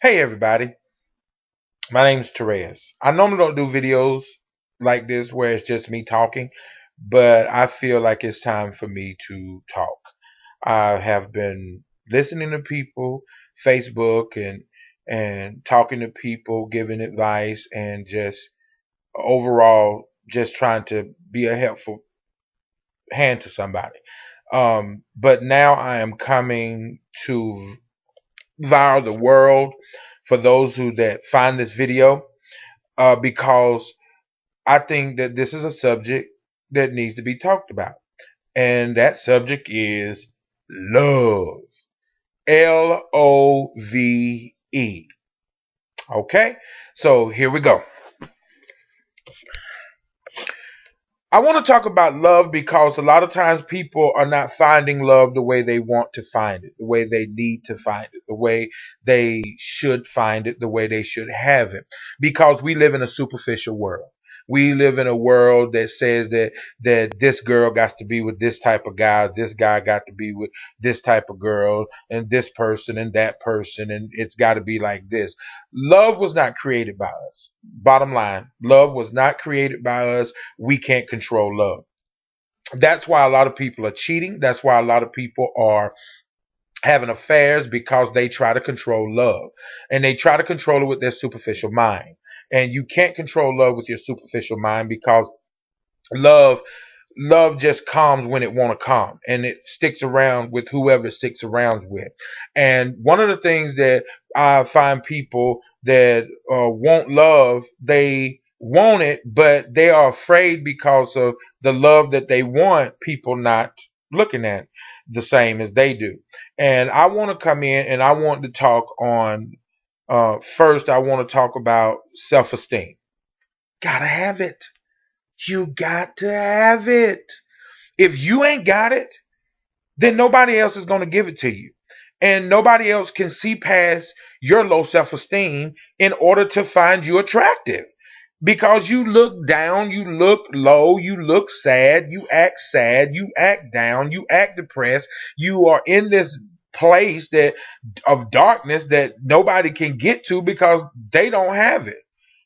Hey everybody, my name's Therese. I normally don't do videos like this where it's just me talking, but I feel like it's time for me to talk. I have been listening to people, Facebook and talking to people, giving advice and just overall just trying to be a helpful hand to somebody. But now I am coming to viral the world for those who that find this video because I think that this is a subject that needs to be talked about. And that subject is love. Love. Okay? So here we go. I want to talk about love because a lot of times people are not finding love the way they want to find it, the way they need to find it, the way they should find it, the way they should have it. Because we live in a superficial world. We live in a world that says that this girl got to be with this type of guy, this guy got to be with this type of girl, and this person and that person, and it's got to be like this. Love was not created by us. Bottom line, love was not created by us. We can't control love. That's why a lot of people are cheating. That's why a lot of people are having affairs because they try to control love and they try to control it with their superficial mind. And you can't control love with your superficial mind because love love just comes when it want to come and it sticks around with whoever it sticks around with. And one of the things that I find people that want love, they want it but they are afraid because of the love that they want people not looking at the same as they do. And I want to come in and I want to talk on first I want to talk about self-esteem. Gotta have it. You got to have it. If you ain't got it, then nobody else is going to give it to you. And nobody else can see past your low self esteem in order to find you attractive. Because you look down, you look low, you look sad, you act down, you act depressed, you are in this place that of darkness that nobody can get to because they don't have it.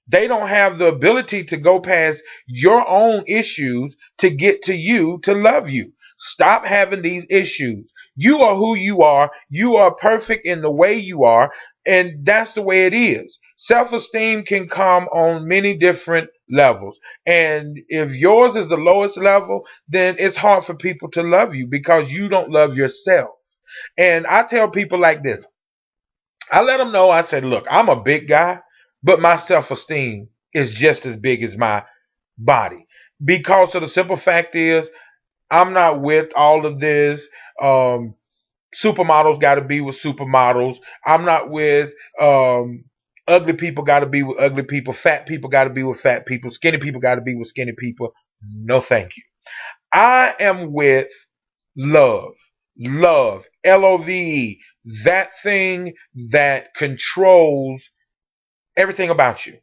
They don't have the ability to go past your own issues to get to you to love you. Stop having these issues. You are who you are. You are perfect in the way you are. And that's the way it is. Self esteem can come on many different levels. And if yours is the lowest level, then it's hard for people to love you because you don't love yourself. And I tell people like this, I let them know, I said, look, I'm a big guy, but my self esteem is just as big as my body. Because of the simple fact is, I'm not with all of this. Supermodels got to be with supermodels. I'm not with ugly people, got to be with ugly people. Fat people got to be with fat people. Skinny people got to be with skinny people. No, thank you. I am with love. Love. Love. That thing that controls everything about you.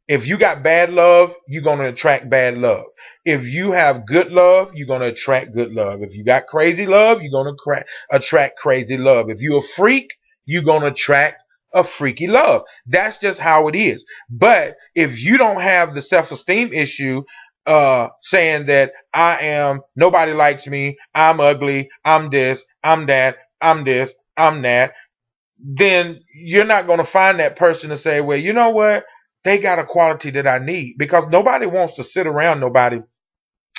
If you got bad love, you're going to attract bad love. If you have good love, you're going to attract good love. If you got crazy love, you're going to attract crazy love. If you're a freak, you're going to attract a freaky love. That's just how it is. But if you don't have the self-esteem issue, saying that nobody likes me, I'm ugly, I'm this, I'm that, I'm this, I'm that, then you're not going to find that person to say, well, you know what? They got a quality that I need, because nobody wants to sit around nobody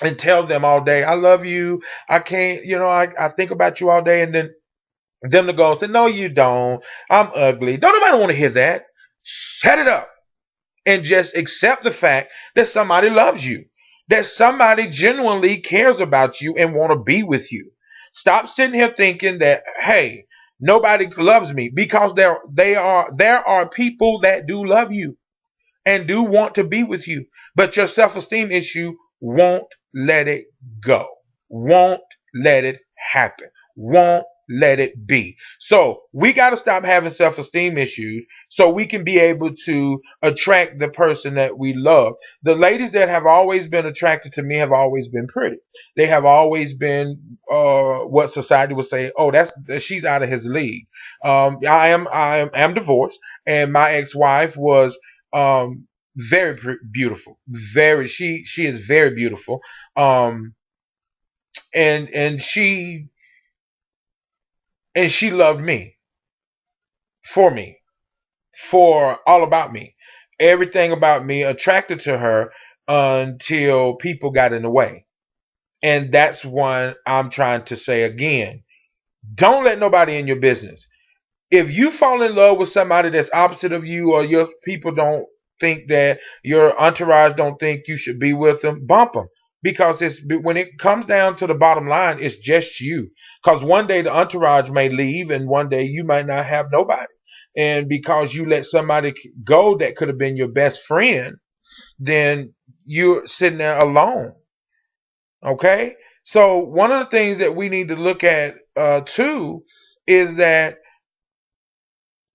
and tell them all day, I love you. I can't, I think about you all day. And then them to go and say, no, you don't. I'm ugly. Don't nobody want to hear that. Shut it up and just accept the fact that somebody loves you, that somebody genuinely cares about you and want to be with you. Stop sitting here thinking that, hey, nobody loves me, because there are people that do love you and do want to be with you, but your self-esteem issue won't let it go, won't let it happen, won't let it be. So we got to stop having self-esteem issues so we can be able to attract the person that we love. The ladies that have always been attracted to me have always been pretty. They have always been what society would say, oh, that's she's out of his league. I am divorced, and my ex-wife was very beautiful. Very she is very beautiful. Um, and she loved me for me, for all about me, everything about me attracted to her until people got in the way. And that's one I'm trying to say again. Don't let nobody in your business. If you fall in love with somebody that's opposite of you, or your people don't think that, your entourage don't think you should be with them, bump them. Because it's when it comes down to the bottom line, it's just you. Because one day the entourage may leave, and one day you might not have nobody. And because you let somebody go that could have been your best friend, then you're sitting there alone. Okay? So one of the things that we need to look at too is that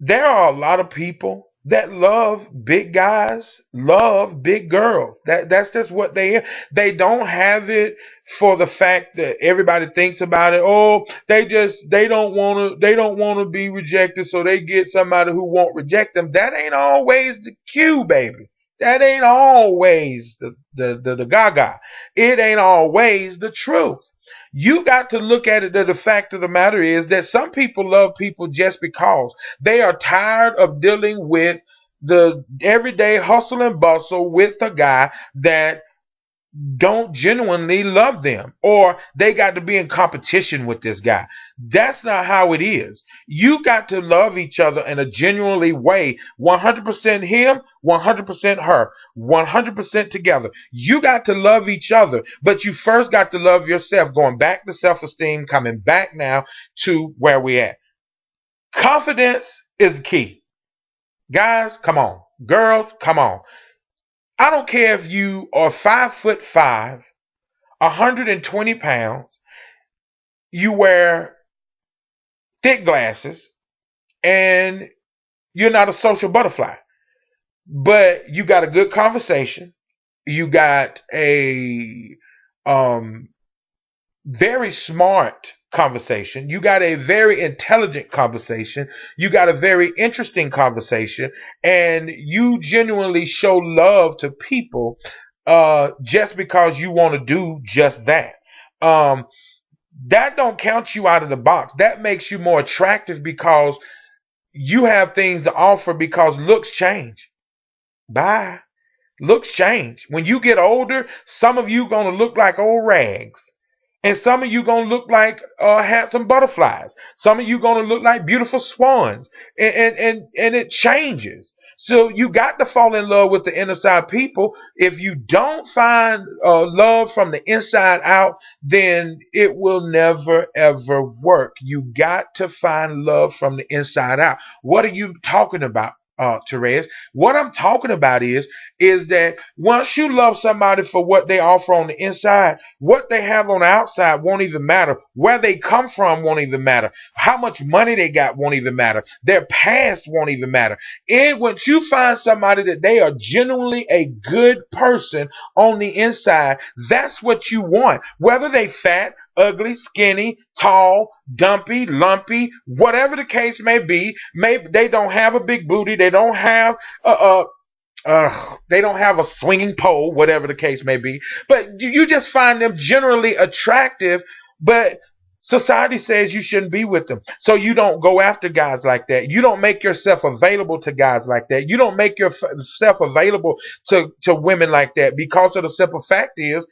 there are a lot of people that love big guys, love big girls. That's just what they don't have it for the fact that everybody thinks about it. Oh, they don't want to be rejected, so they get somebody who won't reject them. That ain't always the cue, baby. That ain't always the gaga. It ain't always the truth. You got to look at it that the fact of the matter is that some people love people just because they are tired of dealing with the everyday hustle and bustle with a guy that don't genuinely love them, or they got to be in competition with this guy. That's not how it is. You got to love each other in a genuinely way. 100% him, 100% her, 100% together. You got to love each other, but you first got to love yourself. Going back to self-esteem, coming back now to where we at. Confidence is the key. Guys, come on. Girls, come on. I don't care if you are 5'5", 120 pounds, you wear thick glasses, and you're not a social butterfly, but you got a good conversation. You got a very smart conversation. You got a very intelligent conversation. You got a very interesting conversation, and you genuinely show love to people just because you want to do just that. Um, that don't count you out of the box. That makes you more attractive because you have things to offer, because looks change. Bye. Looks change. When you get older, some of you gonna look like old rags. And some of you gonna look like handsome butterflies. Some of you gonna look like beautiful swans. And it changes. So you got to fall in love with the inner side people. If you don't find love from the inside out, then it will never ever work. You got to find love from the inside out. What are you talking about? Therese, what I'm talking about is that once you love somebody for what they offer on the inside, what they have on the outside won't even matter. Where they come from won't even matter. How much money they got won't even matter. Their past won't even matter. And once you find somebody that they are genuinely a good person on the inside, that's what you want. Whether they fat, ugly, skinny, tall, dumpy, lumpy, whatever the case may be. Maybe they don't have a big booty. They don't have a swinging pole, whatever the case may be. But you just find them generally attractive, but society says you shouldn't be with them. So you don't go after guys like that. You don't make yourself available to guys like that. You don't make yourself available to women like that, because of the simple fact is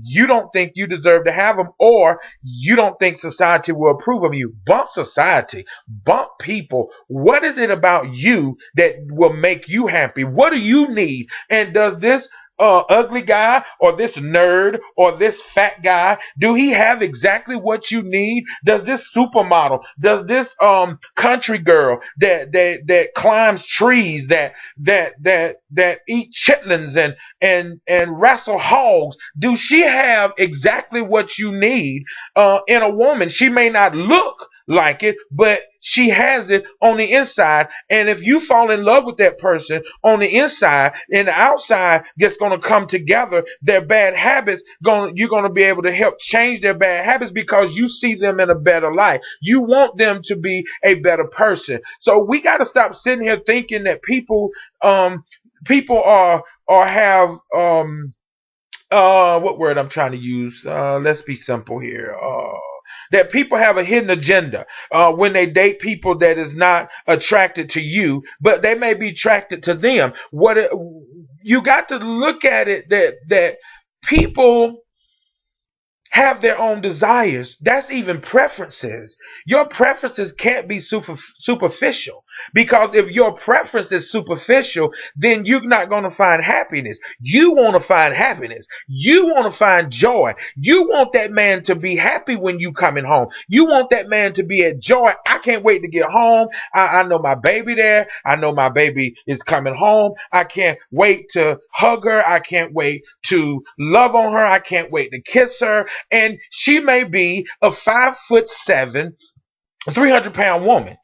you don't think you deserve to have them, or you don't think society will approve of you. Bump society, bump people. What is it about you that will make you happy? What do you need? And does this ugly guy, or this nerd, or this fat guy, do he have exactly what you need? Does this supermodel, does this country girl that climbs trees, that eat chitlins and wrestle hogs, do she have exactly what you need in a woman? She may not look like it, but she has it on the inside. And if you fall in love with that person on the inside and the outside gets going to come together, their bad habits you're going to be able to help change their bad habits because you see them in a better light. You want them to be a better person. So we got to stop sitting here thinking that people are or have what word I'm trying to use, let's be simple here, that people have a hidden agenda when they date people that is not attracted to you, but they may be attracted to them. You got to look at it that people have their own desires. That's even preferences. Your preferences can't be superficial, because if your preference is superficial, then you're not going to find happiness. You want to find happiness. You want to find joy. You want that man to be happy when you coming home. You want that man to be at joy. I can't wait to get home. I know my baby there. I know my baby is coming home. I can't wait to hug her. I can't wait to love on her. I can't wait to kiss her. And she may be a 5'7", 300-pound woman,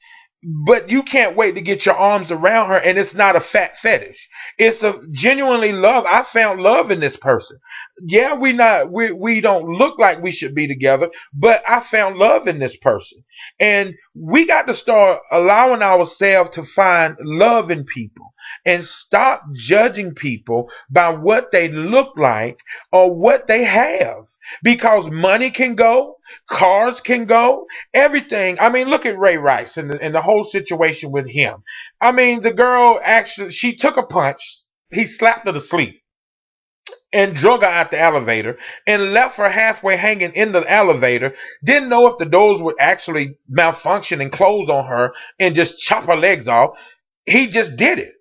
but you can't wait to get your arms around her, and it's not a fat fetish. It's a genuinely love. I found love in this person. Yeah, we don't look like we should be together, but I found love in this person. And we got to start allowing ourselves to find love in people and stop judging people by what they look like or what they have. Because money can go, cars can go, everything. I mean, look at Ray Rice and the whole situation with him. I mean, the girl actually, she took a punch, he slapped her to sleep and drug her out the elevator and left her halfway hanging in the elevator. Didn't know if the doors would actually malfunction and close on her and just chop her legs off. He just did it.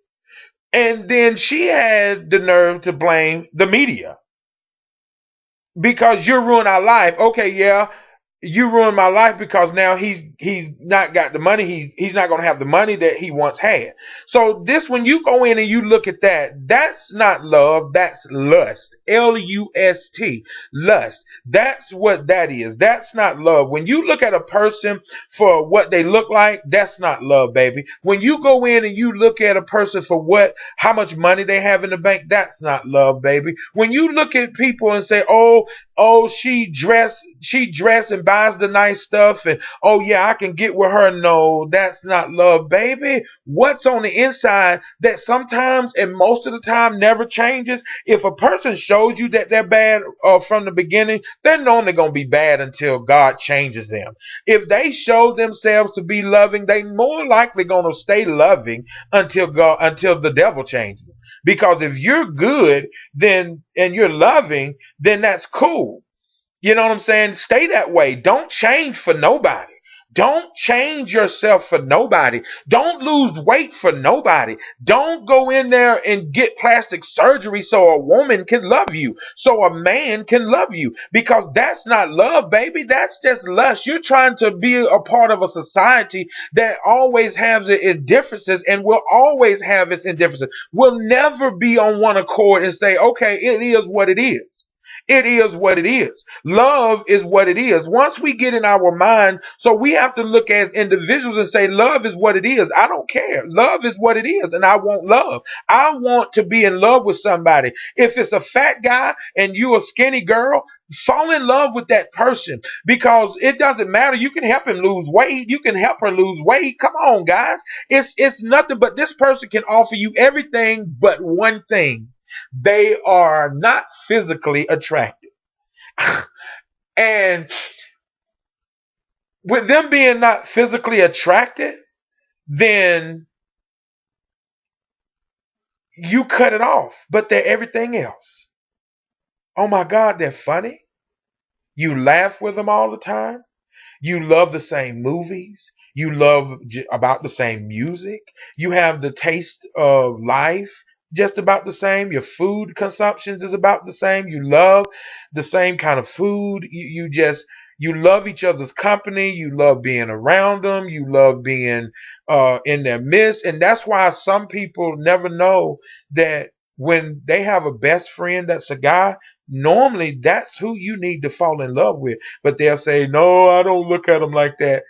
And then she had the nerve to blame the media because you ruined our life. Okay, yeah, you ruined my life because now he's not got the money. He's not going to have the money that he once had. So this, when you go in and you look at that, that's not love. That's lust. Lust. Lust. That's what that is. That's not love. When you look at a person for what they look like, that's not love, baby. When you go in and you look at a person for how much money they have in the bank, that's not love, baby. When you look at people and say, oh, she dressed and buys the nice stuff, and oh yeah, I can get with her. No, that's not love, baby. What's on the inside that sometimes and most of the time never changes. If a person shows you that they're bad from the beginning, they're normally going to be bad until God changes them. If they show themselves to be loving, they more likely going to stay loving until the devil changes them. Because if you're good, then and you're loving, then that's cool. You know what I'm saying? Stay that way. Don't change for nobody. Don't change yourself for nobody. Don't lose weight for nobody. Don't go in there and get plastic surgery so a woman can love you, so a man can love you, because that's not love, baby. That's just lust. You're trying to be a part of a society that always has its differences and will always have its indifferences. We'll never be on one accord and say, okay, it is what it is. It is what it is. Love is what it is. Once we get in our mind, so we have to look as individuals and say, love is what it is. I don't care. Love is what it is, and I want love. I want to be in love with somebody. If it's a fat guy and you a skinny girl, fall in love with that person, because it doesn't matter. You can help him lose weight. You can help her lose weight. Come on, guys. It's nothing, but this person can offer you everything but one thing. They are not physically attractive. And with them being not physically attracted, then you cut it off. But they're everything else. Oh my God, they're funny. You laugh with them all the time. You love the same movies. You love about the same music. You have the taste of life just about the same. Your food consumptions is about the same. You love the same kind of food. You love each other's company. You love being around them. You love being in their midst. And that's why some people never know that when they have a best friend that's a guy, normally that's who you need to fall in love with. But they'll say, no, I don't look at them like that.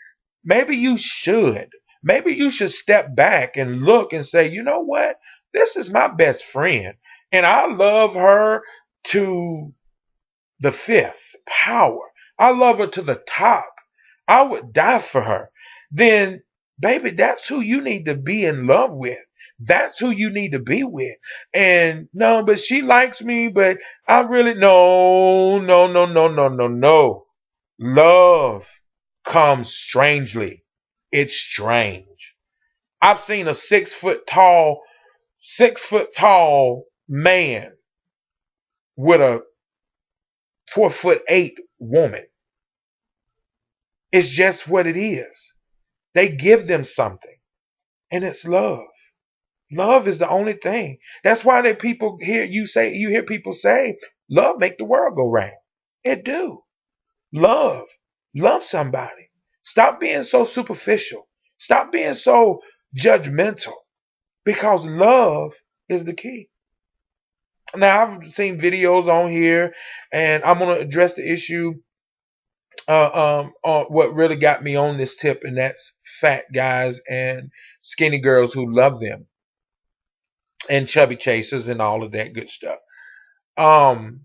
maybe you should. Maybe you should step back and look and say, you know what? This is my best friend. And I love her to the fifth power. I love her to the top. I would die for her. Then, baby, that's who you need to be in love with. That's who you need to be with. And no, but she likes me, but I really, no, no, no, no, no, no, no. Love comes strangely. It's strange. I've seen a 6 foot tall man with a 4'8" woman. It's just what it is. They give them something, and it's love. Love is the only thing. That's why you hear people say, love make the world go round. It do. Love. Love somebody. Stop being so superficial. Stop being so judgmental. Because love is the key. Now I've seen videos on here, and I'm gonna address the issue on what really got me on this tip, and that's fat guys and skinny girls who love them, and chubby chasers and all of that good stuff. Um,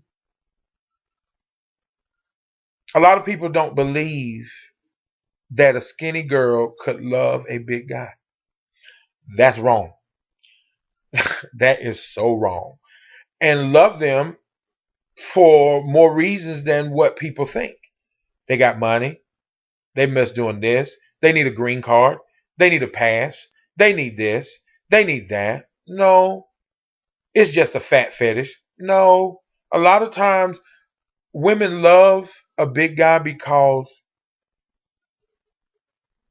a lot of people don't believe that a skinny girl could love a big guy. That's wrong. That is so wrong. And love them for more reasons than what people think. They got money. They must doing this. They need a green card. They need a pass. They need this. They need that. No, it's just a fat fetish. No, a lot of times women love a big guy because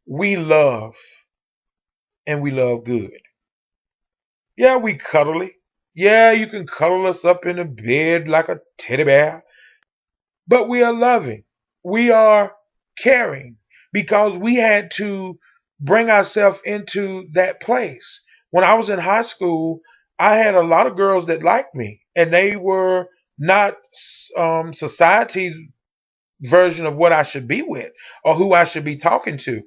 we love and we love good. Yeah, we cuddly. Yeah, you can cuddle us up in the bed like a teddy bear. But we are loving. We are caring because we had to bring ourselves into that place. When I was in high school, I had a lot of girls that liked me, and they were not society's version of what I should be with or who I should be talking to.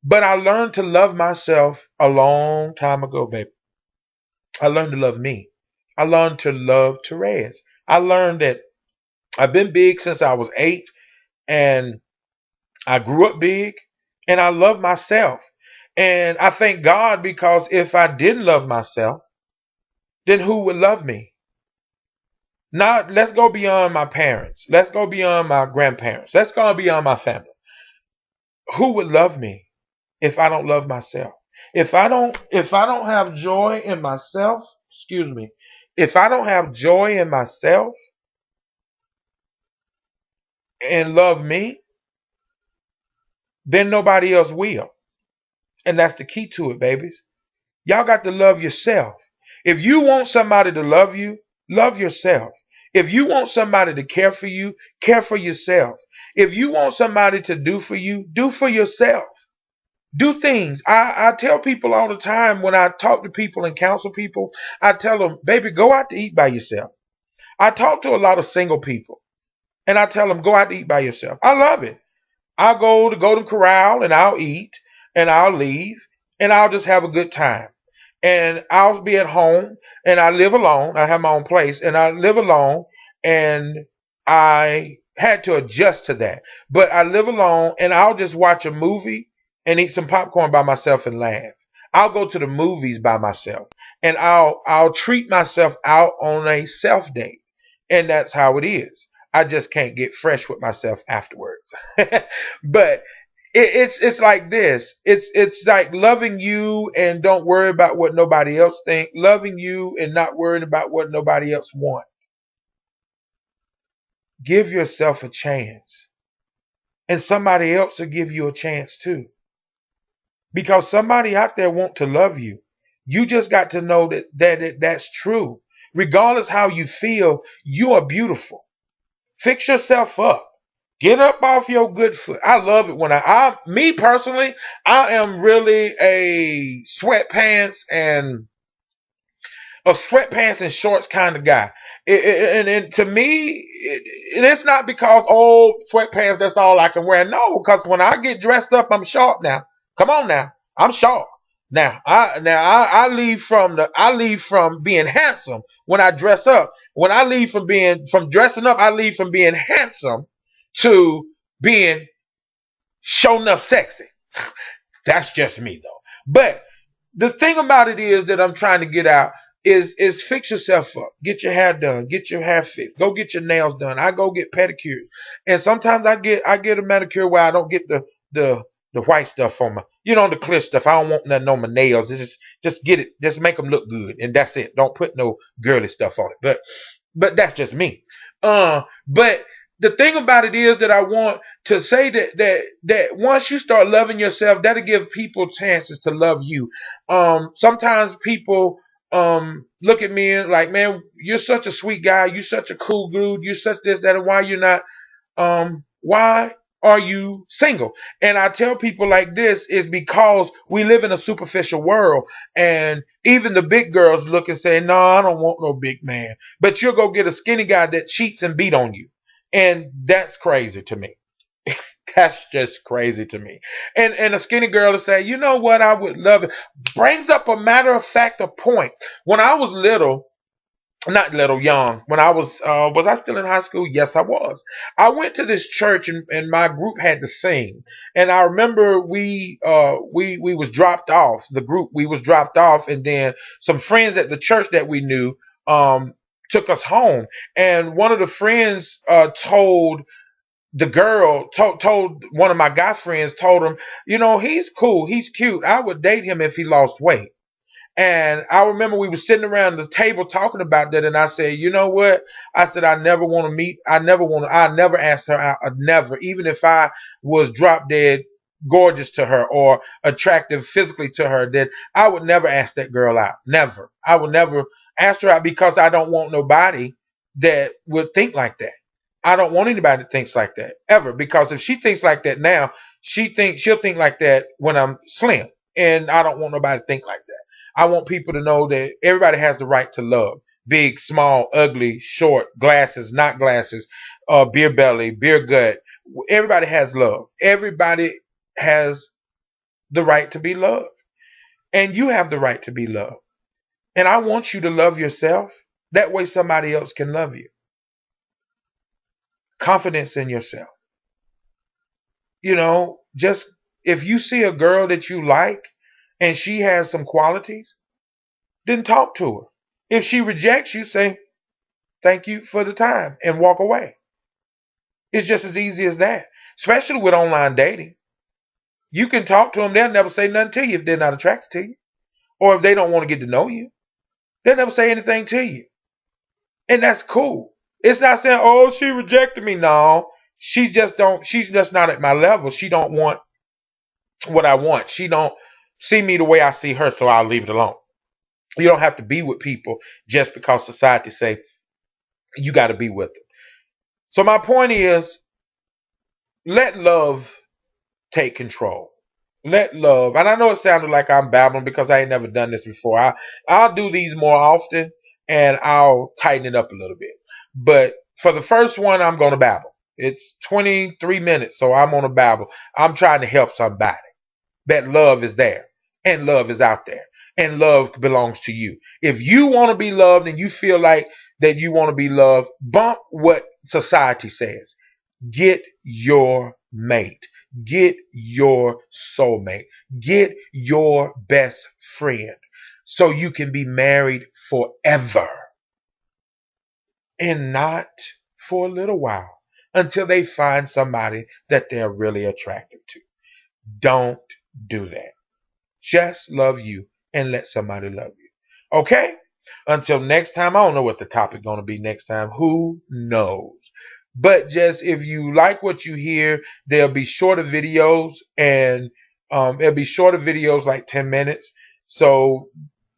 But I learned to love myself a long time ago, baby. I learned to love me. I learned to love Therese. I learned that I've been big since I was 8, and I grew up big, and I love myself. And I thank God, because if I didn't love myself, then who would love me? Now, let's go beyond my parents. Let's go beyond my grandparents. Let's go beyond my family. Who would love me if I don't love myself? If I don't have joy in myself, excuse me, if I don't have joy in myself and love me, then nobody else will. And that's the key to it, babies. Y'all got to love yourself. If you want somebody to love yourself. If you want somebody to care for you, care for yourself. If you want somebody to do for you, do for yourself. Do things. I tell people all the time when I talk to people and counsel people, I tell them, baby, go out to eat by yourself. I talk to a lot of single people, and I tell them, go out to eat by yourself. I love it. I'll go to Golden Corral and I'll eat and I'll leave and I'll just have a good time. And I'll be at home and I live alone. I have my own place and I live alone, and I had to adjust to that. But I live alone and I'll just watch a movie and eat some popcorn by myself and laugh. I'll go to the movies by myself, and I'll treat myself out on a self date. And that's how it is. I just can't get fresh with myself afterwards. But it's like this. It's like loving you and don't worry about what nobody else think. Loving you and not worrying about what nobody else want. Give yourself a chance, and somebody else will give you a chance too. Because somebody out there want to love you. You just got to know that's true. Regardless how you feel, you are beautiful. Fix yourself up. Get up off your good foot. I love it when me personally, I am really a sweatpants and shorts kind of guy. And to me, it's not because, oh, sweatpants, that's all I can wear. No, because when I get dressed up, I'm sharp now. Come on now. I'm short. I leave from being handsome when I dress up. When I leave from dressing up, I leave from being handsome to being show enough sexy. That's just me though. But the thing about it is that I'm trying to get out is fix yourself up. Get your hair done. Get your hair fixed. Go get your nails done. I go get pedicures. And sometimes I get a manicure where I don't get the white stuff on my, the clear stuff. I don't want nothing on my nails. It's just get it. Just make them look good, and that's it. Don't put no girly stuff on it. But that's just me. But the thing about it is that I want to say that once you start loving yourself, that'll give people chances to love you. Sometimes people look at me and like, man, you're such a sweet guy, you're such a cool dude, you're such this, that, and why you're not why are you single? And I tell people like this is because we live in a superficial world, and even the big girls look and say, no, I don't want no big man. But you'll go get a skinny guy that cheats and beat on you. And that's crazy to me. That's just crazy to me. And a skinny girl to say, you know what, I would love it. Brings up a matter of fact, a point. When I was little, not little, young, when I was I still in high school? Yes, I was. I went to this church, and my group had to sing. And I remember we was dropped off. The group, we was dropped off, and then some friends at the church that we knew took us home. And one of the friends told the girl, told one of my guy friends, told him, he's cool, he's cute, I would date him if he lost weight. And I remember we were sitting around the table talking about that, and I said, you know what? I said, I never want to meet. I never asked her out. Never, even if I was drop dead gorgeous to her or attractive physically to her, that I would never ask that girl out. Never. I would never ask her out because I don't want nobody that would think like that. I don't want anybody that thinks like that ever, because if she thinks like that now, she'll think like that when I'm slim, and I don't want nobody to think like that. I want people to know that everybody has the right to love. Big, small, ugly, short, glasses, not glasses, beer belly, beer gut. Everybody has love. Everybody has the right to be loved. And you have the right to be loved. And I want you to love yourself. That way somebody else can love you. Confidence in yourself. Just if you see a girl that you like and she has some qualities, then talk to her. If she rejects you, say, thank you for the time, and walk away. It's just as easy as that, especially with online dating. You can talk to them. They'll never say nothing to you if they're not attracted to you, or if they don't want to get to know you. They'll never say anything to you. And that's cool. It's not saying, oh, she rejected me. No, she's just not at my level. She don't want what I want. She don't see me the way I see her, so I'll leave it alone. You don't have to be with people just because society say you got to be with them. So my point is, let love take control. Let love, and I know it sounded like I'm babbling because I ain't never done this before. I'll do these more often, and I'll tighten it up a little bit. But for the first one, I'm going to babble. It's 23 minutes, so I'm on a babble. I'm trying to help somebody. That love is there, and love is out there, and love belongs to you. If you want to be loved and you feel like that you want to be loved, bump what society says. Get your mate. Get your soulmate. Get your best friend so you can be married forever and not for a little while until they find somebody that they're really attracted to. Don't do that. Just love you and let somebody love you. Okay? Until next time, I don't know what the topic going to be next time. Who knows? But just if you like what you hear, there'll be shorter videos, and it'll be shorter videos like 10 minutes. So,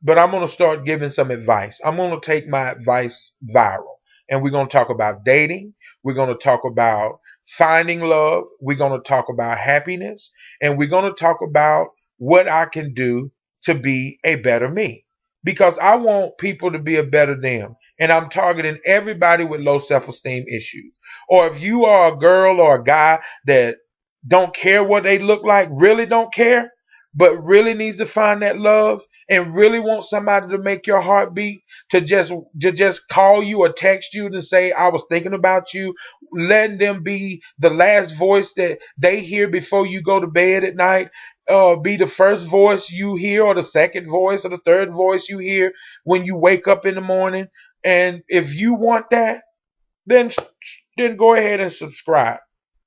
but I'm going to start giving some advice. I'm going to take my advice viral, and we're going to talk about dating. We're going to talk about finding love. We're going to talk about happiness, and we're going to talk about what I can do to be a better me, because I want people to be a better them. And I'm targeting everybody with low self-esteem issues. Or if you are a girl or a guy that don't care what they look like, really don't care, but really needs to find that love and really want somebody to make your heart beat, to just call you or text you to say I was thinking about you, letting them be the last voice that they hear before you go to bed at night, be the first voice you hear or the second voice or the third voice you hear when you wake up in the morning. And if you want that, then then go ahead and subscribe.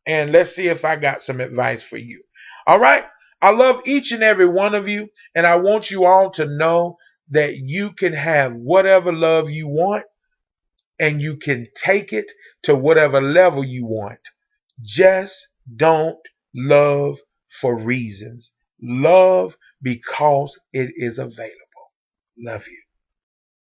And let's see if I got some advice for you. All right? I love each and every one of you, and I want you all to know that you can have whatever love you want and you can take it to whatever level you want. Just don't love for reasons. Love because it is available. Love you.